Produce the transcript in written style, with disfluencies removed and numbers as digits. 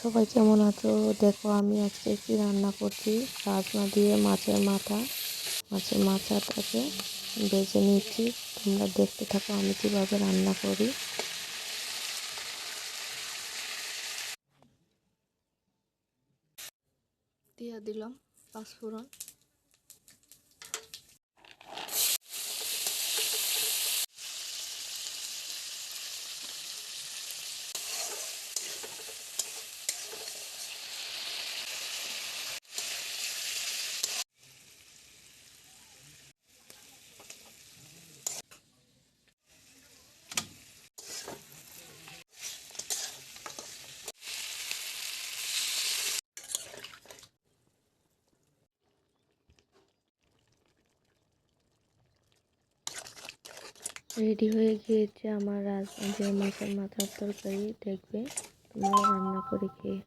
সবাই কেমন আছো? দেখো আমি আজকে কি রান্না করছি। রাজমা দিয়ে মাছের মাথাটাকে বেছে নিচ্ছি। তোমরা দেখতে থাকো আমি কিভাবে রান্না করি। দিয়ে দিলাম পাঁচফোড়ন, রেডি হয়ে গিয়েছে আমার রাজমা দিয়ে মাছের মাথার তরকারি। দেখবে তোমরা রান্না করে খেয়ে।